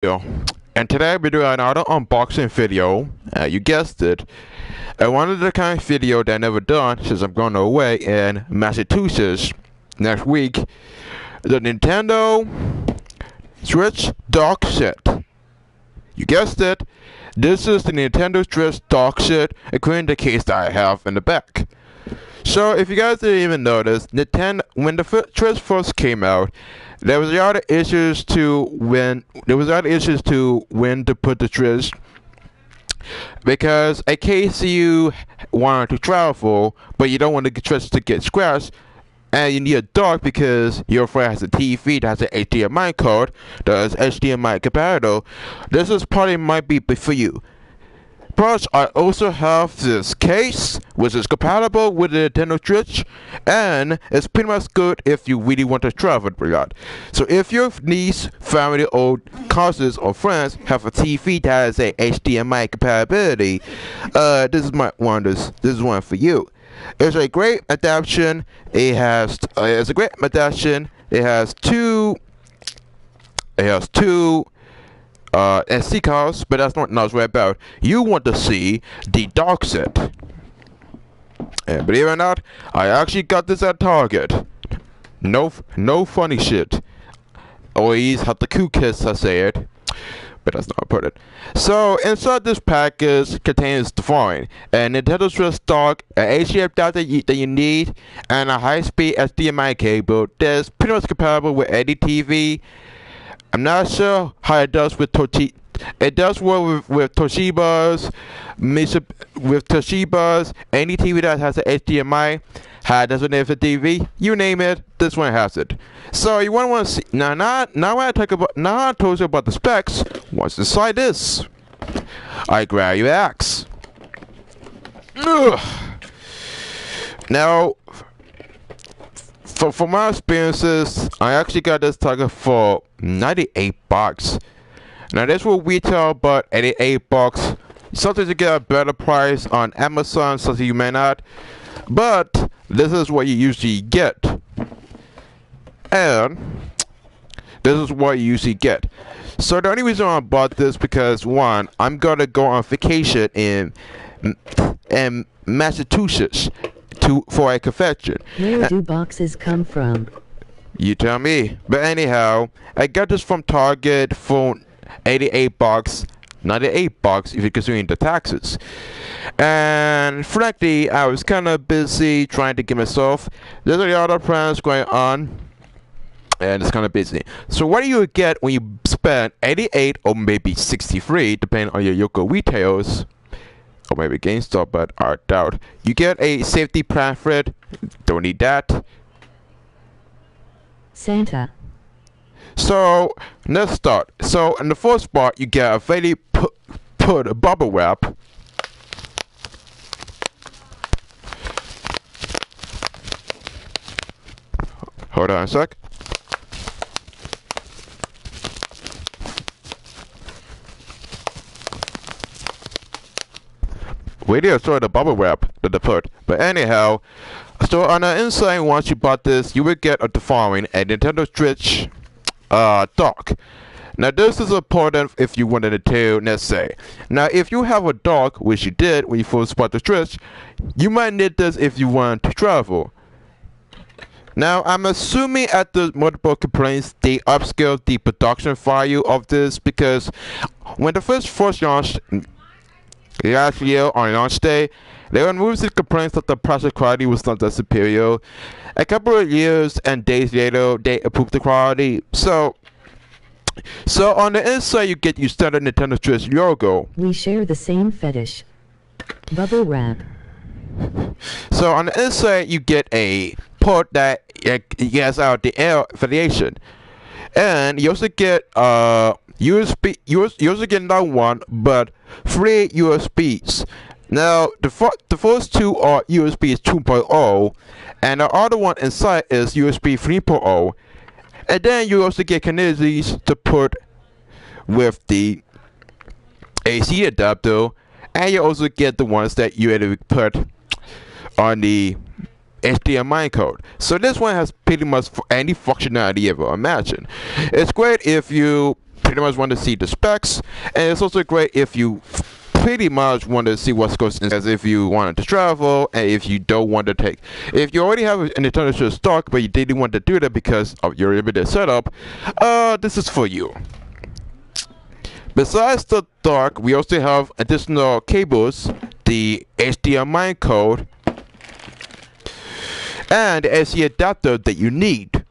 Yeah. And today we're doing another unboxing video. You guessed it. One of the kind of video that I never done since I'm going away in Massachusetts next week. The Nintendo Switch dock set. You guessed it. This is the Nintendo Switch dock set, according to the case that I have in the back. So if you guys didn't even notice, Nintendo, when the Switch first came out, there was a lot of issues to when to put the Switch, because in case you wanted to travel but you don't want the Switch to get scratched, and you need a dock because your friend has a TV that has an HDMI code that is HDMI compatible, this is probably might be for you. Plus, I also have this case, which is compatible with the Nintendo Switch, and it's pretty much good if you really want to travel a lot. So if your niece, family, or cousins or friends have a TV that has a HDMI compatibility, this is one for you. It's a great adaptation. It's a great adaptation. It has two SD cards, but that's not what we're about. You want to see the dock set. And believe it or not, I actually got this at Target. No funny shit. Always have the cool kids I say it, but that's not how I put it. So inside this package contains the following: a Nintendo Switch dock, an HDMI adapter that you need, and a high-speed HDMI cable that's pretty much compatible with any TV. I'm not sure how it does with Toshiba. It does work with Toshiba's, any TV that has an HDMI, does it have a TV, you name it, this one has it. So you want to see, now I told you about the specs, what's inside this? I grab your axe. Ugh. Now, for my experiences, I actually got this target for $98. Now this will retail about $88. Sometimes you get a better price on Amazon, something you may not. But this is what you usually get. And this is what you usually get. So the only reason I bought this because one, I'm gonna go on vacation in Massachusetts for a convention. Where do boxes come from? You tell me. But anyhow, I got this from Target for $88, $98 if you're considering the taxes. And frankly, I was kind of busy trying to get myself. There's a lot of plans going on, and it's kind of busy. So what do you get when you spend 88 or maybe 63, depending on your local retailers? Or maybe GameStop, but I doubt. You get a safety pamphlet. Don't need that. Santa. So let's start. So in the first part, you get a very put bubble wrap. Hold on a sec. Wait till I saw the bubble wrap that they put. But anyhow, so on the inside, once you bought this, you will get the following: a Nintendo Switch dock. Now this is important if you wanted to, let's say. Now if you have a dock, which you did when you first bought the Switch, you might need this if you want to travel. Now I'm assuming after multiple complaints, they upscaled the production value of this, because when the first launched last year on launch day, they removed the complaints that the process quality was not that superior. A couple of years and days later, they improved the quality. So on the inside, you get your standard Nintendo Switch logo. We share the same fetish. Bubble wrap. So on the inside, you get a port that gets out the air ventilation, and you also get USB. You also get another one, but 3 USBs. Now the first two are USB 2.0, and the other one inside is USB 3.0. And then you also get connectors to put with the AC adapter, and you also get the ones that you had to put on the HDMI code. So this one has pretty much any functionality you ever imagine. It's great if you pretty much want to see the specs, and it's also great if you pretty much want to see what's goes in, as if you wanted to travel, and if you don't want to take, if you already have a Nintendo Switch stock but you didn't want to do that because of your limited setup, this is for you. Besides the dock, we also have additional cables, the HDMI code, and the AC adapter that you need.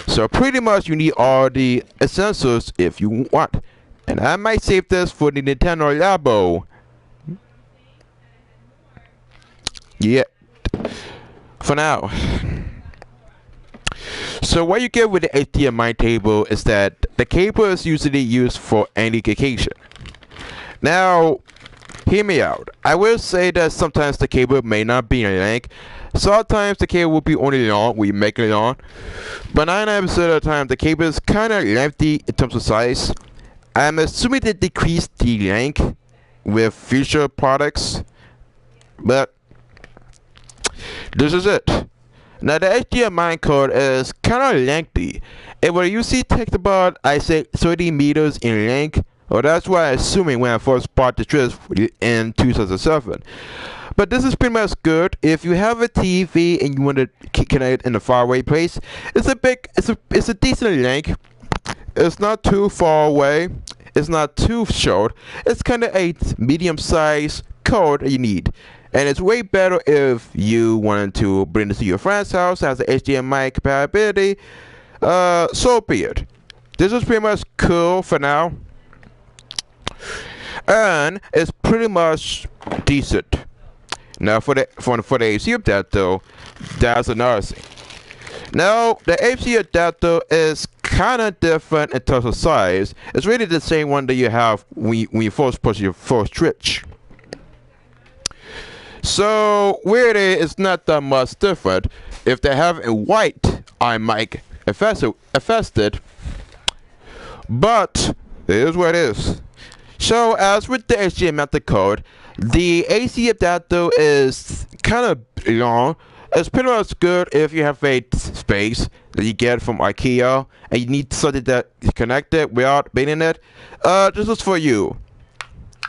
So pretty much you need all the essentials if you want. And I might save this for the Nintendo Labo. Yeah, for now. So what you get with the HDMI cable is that the cable is usually used for any occasion. Now, hear me out. I will say that sometimes the cable may not be in length. Sometimes the cable will be only long when you make it long. But 99% of the time, the cable is kind of lengthy in terms of size. I'm assuming they decrease the length with future products. But this is it. Now the HDMI cord is kind of lengthy. It will usually take about, I say, 30 meters in length. Well, that's what I'm assuming when I first bought the Switch in 2007. But this is pretty much good if you have a TV and you want to connect it in a faraway place. It's a decent length. It's not too far away. It's not too short. It's kind of a medium-sized cord that you need. And it's way better if you wanted to bring it to your friend's house, has the HDMI compatibility. So be it. This is pretty much cool for now. And it's pretty much decent. Now for the AC adapter, that's another thing. Now the AC adapter is kind of different in terms of size. It's really the same one that you have when you first push your first switch. So really, it's not that much different. If they have a white iMic affected, but it is what it is. So as with the HDMI code, the AC adapter is kind of long. It's pretty much good if you have a space that you get from IKEA and you need something that is connected without bending it. This is for you.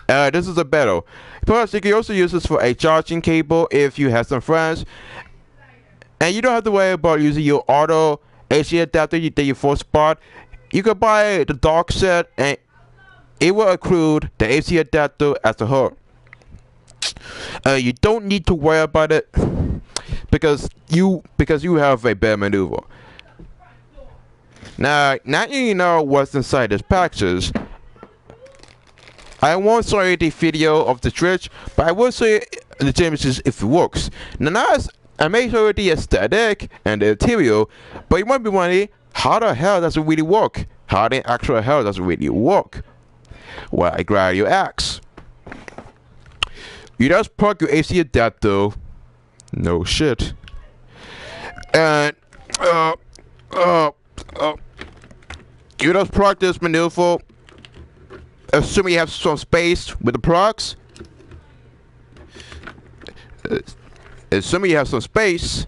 This is a better. Plus, you can also use this for a charging cable if you have some friends. And you don't have to worry about using your auto AC adapter that you first bought. You can buy the dock set and it will include the AC adapter as a whole. You don't need to worry about it because you have a better maneuver. Now you know what's inside this package. I won't show you the video of the Switch, but I will show you the images if it works. Now I may show you the aesthetic and the material, but you might be wondering, how the hell does it really work? How the actual hell does it really work? Well, I glad you ask. You just plug your AC adapter. No shit. And you just plug this maneuver. Assuming you have some space with the plugs. Assuming you have some space.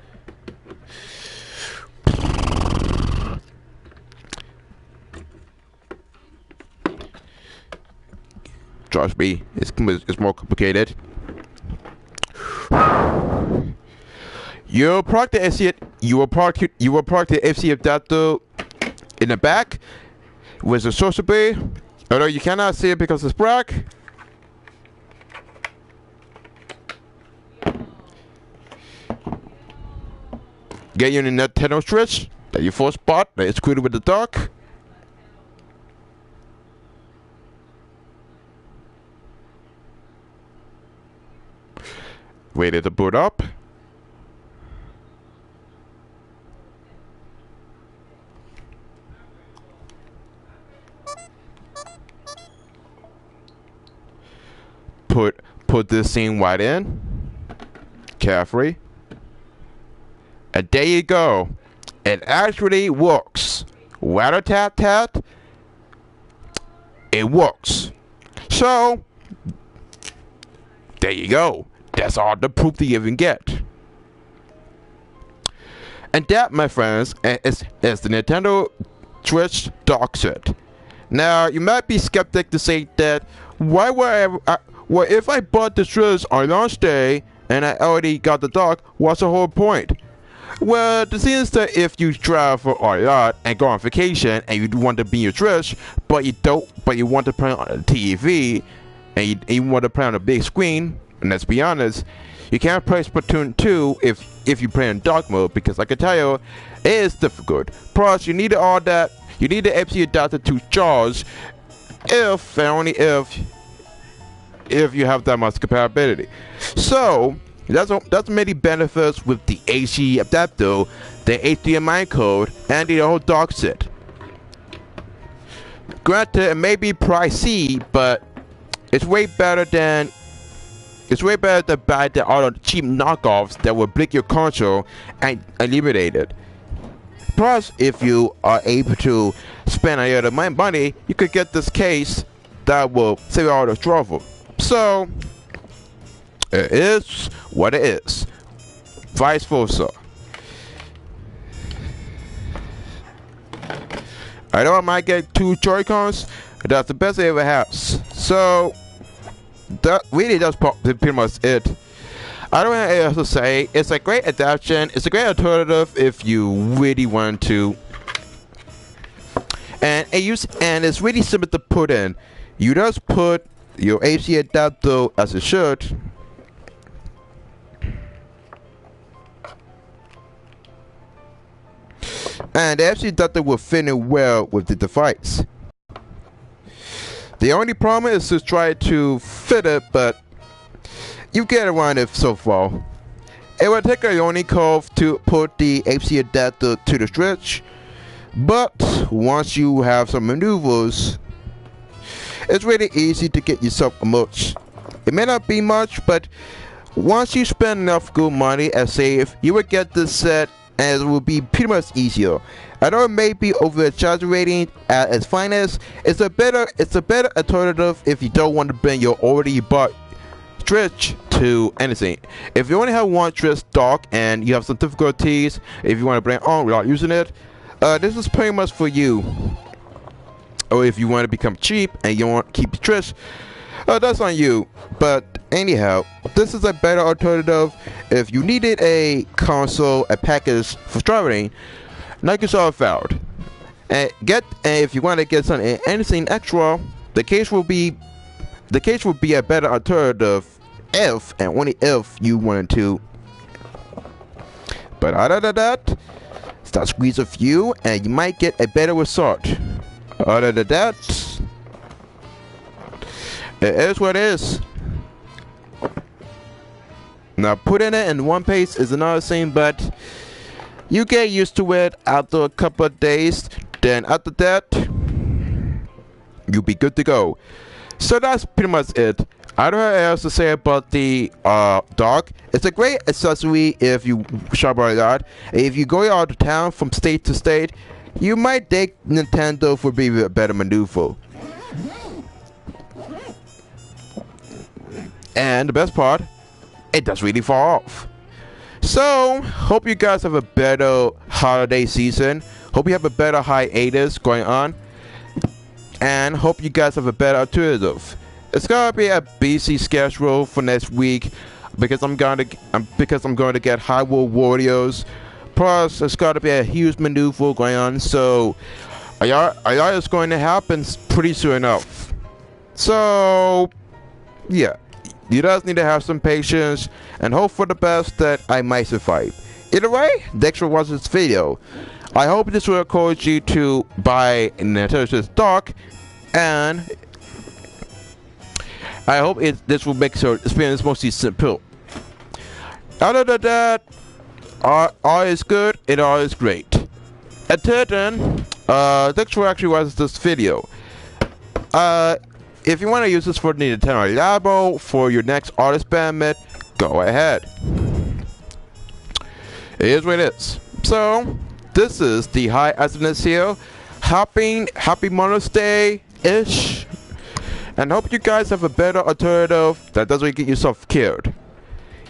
Trust me, it's more complicated. You will plug the AC adapter in the back with the source bay. Although you cannot see it because it's black. Get your Nintendo Switch that you first bought that is included with the dock. Wait it to boot up. Put this thing right in. Carefully. And there you go. It actually works. Rat-a-tat-tat. It works. So, there you go. That's all the proof that you even get. And that, my friends, is the Nintendo Switch dock set. Now, you might be skeptic to say that, why would well, if I bought the Switch on launch day and I already got the dock, what's the whole point? Well, the thing is that if you travel a lot and go on vacation and you want to be your Switch, but you want to play on a TV and you want to play on a big screen, and let's be honest, you can't play Splatoon 2 if you play in dock mode, because I can tell you, it is difficult. Plus, you need all that. You need the AC adapter to charge, if and only if you have that much compatibility. So that's many benefits with the AC adapter, the HDMI code, and the whole dock set. Granted, it may be pricey, but it's way better than buy the other cheap knockoffs that will break your console and eliminate it. Plus, if you are able to spend a little money, you could get this case that will save all the trouble. So, it is what it is. Vice versa. I know I might get 2 Joy-Cons. That's the best it ever has. So, that really does pretty much it. I don't know what else to say. It's a great adaptation. It's a great alternative if you really want to. And it's really simple to put in. You just put your AC adapter as it should. And the AC adapter will fit in well with the device. The only problem is to try to fit it, but you get around it so far. It will take a learning curve to put the AC adapter to the Switch, but once you have some maneuvers, it's really easy to get yourself a much. It may not be much, but once you spend enough good money and save, you will get this set and it will be pretty much easier. I know it may be over exaggerating at its finest. It's a better alternative if you don't want to bring your already bought Switch to anything. If you only have one Switch dock and you have some difficulties, if you want to bring it on without using it, this is pretty much for you. Or if you want to become cheap and you want to keep the Switch, that's on you. But anyhow, this is a better alternative if you needed a console, a package for traveling. Knock yourself out. And if you want to get anything extra, the case will be a better alternative if and only if you wanted to. But other than that, start squeeze a few and you might get a better result. Other than that, it is what it is. Now putting it in one pace is another thing, but you get used to it after a couple of days. Then after that, you'll be good to go. So that's pretty much it. I don't have anything else to say about the dock. It's a great accessory if you shop a lot. If you go out of town from state to state, you might think Nintendo for being a better maneuver. And the best part, it does really fall off. So, hope you guys have a better holiday season. Hope you have a better hiatus going on. And hope you guys have a better alternative. It's gonna be a busy schedule for next week because I'm going to get Hyrule Warriors. Plus, it's gotta be a huge maneuver going on. So, a lot is going to happen pretty soon enough. So, yeah. You just need to have some patience and hope for the best that I might survive. Either way, thanks for watching this video. I hope this will encourage you to buy Nintendo Switch dock, and I hope this will make your experience mostly simple. Other than that, all is good and all is great. Until then, thanks for actually watching this video. If you want to use this for the Nintendo Labo for your next artist bandit, go ahead. It is what it is. So, this is the High Acidness here. Happy Mother's Day-ish. And hope you guys have a better alternative that doesn't get yourself killed.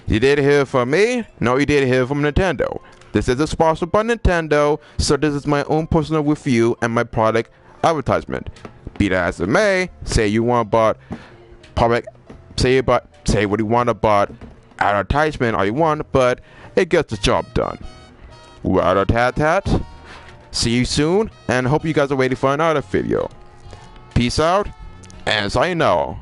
You did hear from me, no you did hear from Nintendo. This is sponsored by Nintendo, so this is my own personal review and my product advertisement. Be that as it may, say you want about public, say what you want about advertisement all you want, but it gets the job done. Rat-a-tat-tat. See you soon, and hope you guys are waiting for another video. Peace out, and sayonara.